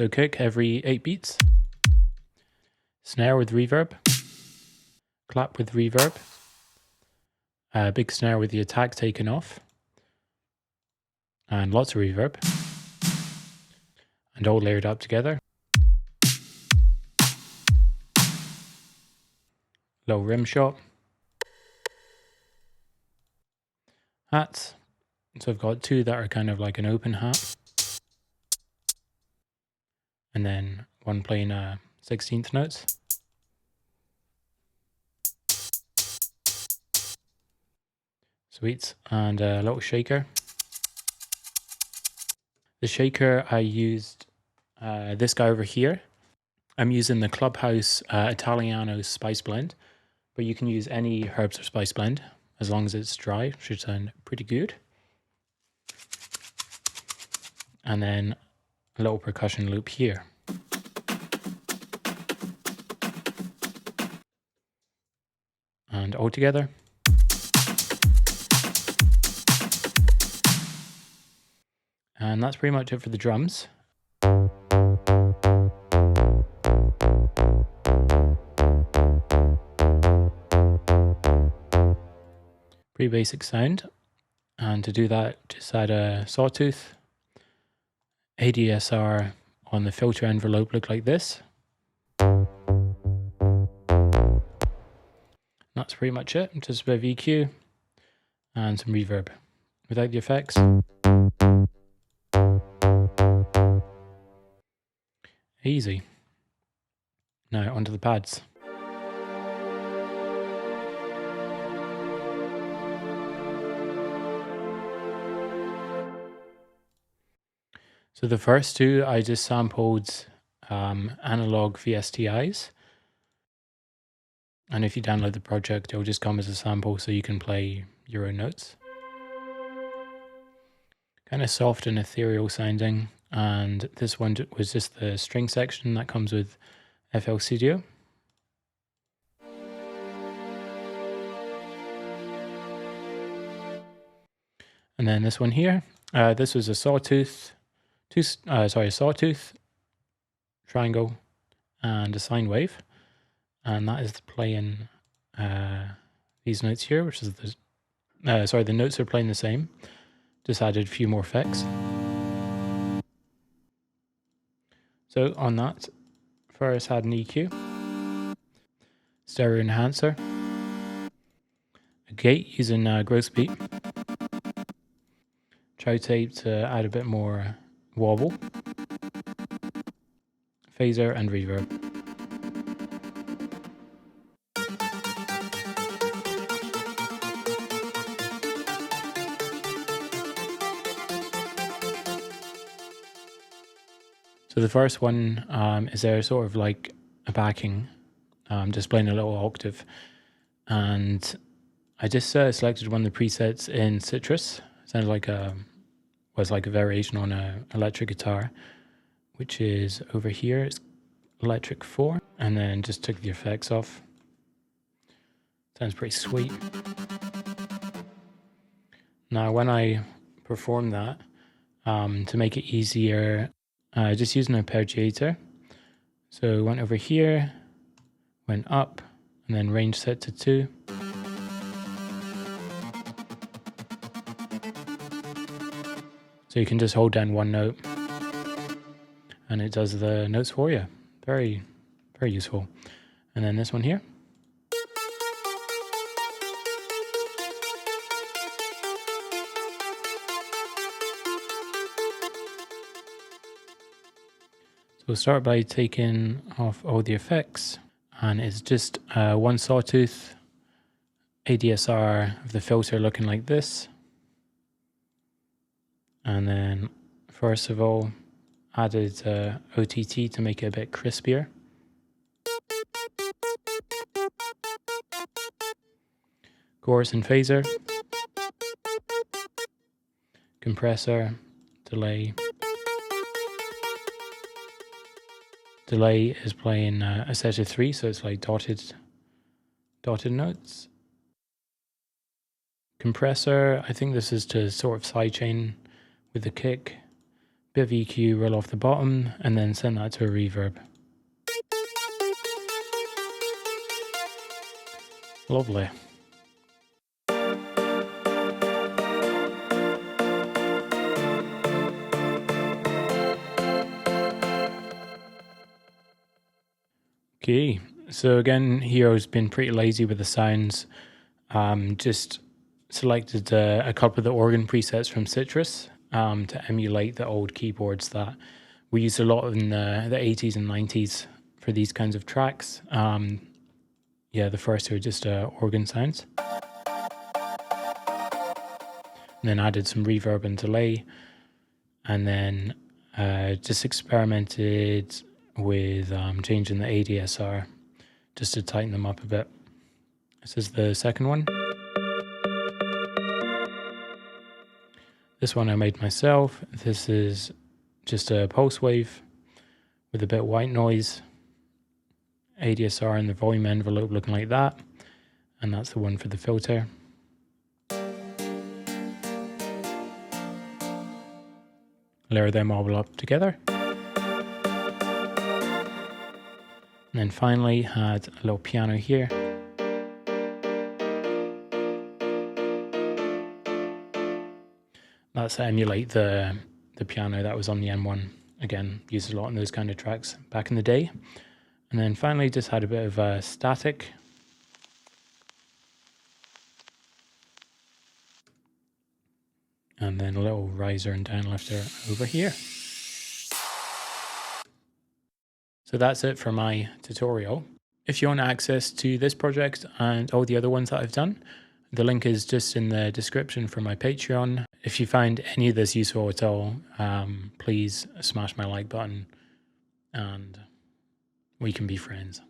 So kick every 8 beats, snare with reverb, clap with reverb, big snare with the attack taken off, and lots of reverb, and all layered up together. Low rim shot. Hats. So I've got two that are kind of like an open hat. And then one playing 16th notes. Sweet. And a little shaker. The shaker I used this guy over here. I'm using the Clubhouse Italiano spice blend. But you can use any herbs or spice blend. As long as it's dry, it should sound pretty good. And then a little percussion loop here. And all together. And that's pretty much it for the drums. Pretty basic sound. And to do that, just add a sawtooth. ADSR on the filter envelope look like this. That's pretty much it. Just a bit of EQ and some reverb without the effects. Easy. Now onto the pads. So the first two, I just sampled analog VSTIs. And if you download the project, it'll just come as a sample so you can play your own notes. Kind of soft and ethereal sounding. And this one was just the string section that comes with FL Studio. And then this one here, this was a sawtooth. A sawtooth, triangle, and a sine wave, and that is playing these notes here, which is the the notes are playing the same. Just added a few more effects. So on that, first had an EQ, stereo enhancer, a gate using gross beat, chow tape to add a bit more wobble, phaser, and reverb. So the first one is there sort of like a backing, just playing a little octave, and I just selected one of the presets in Citrus. Sounded like was like a variation on an electric guitar, which is over here. It's electric 4, and then just took the effects off. Sounds pretty sweet. Now when I perform that, to make it easier, just using an arpeggiator. So went over here, went up, and then range set to 2. So you can just hold down one note and it does the notes for you. Very, very useful. And then this one here. So we'll start by taking off all the effects, and it's just one sawtooth, ADSR of the filter looking like this. And then first of all, added OTT to make it a bit crispier. Chorus and phaser. Compressor, delay. Delay is playing a set of 3, so it's like dotted notes. Compressor, I think this is to sort of sidechain with the kick, bit of EQ roll off the bottom, and then send that to a reverb. Lovely. Okay, so again, here I've been pretty lazy with the sounds. Just selected a couple of the organ presets from Citrus to emulate the old keyboards that we used a lot in the 80s and 90s for these kinds of tracks. Yeah, the first two are just organ sounds. And then added some reverb and delay. And then just experimented with changing the ADSR just to tighten them up a bit. This is the second one. This one I made myself. This is just a pulse wave with a bit of white noise. ADSR in the volume envelope looking like that. And that's the one for the filter. Layer them all up together. And then finally had a little piano here. That's to emulate the piano that was on the M1. Again, used a lot in those kind of tracks back in the day. And then finally just had a bit of static. And then a little riser and downlifter over here. So that's it for my tutorial. If you want access to this project and all the other ones that I've done, the link is just in the description for my Patreon. If you find any of this useful at all, please smash my like button and we can be friends.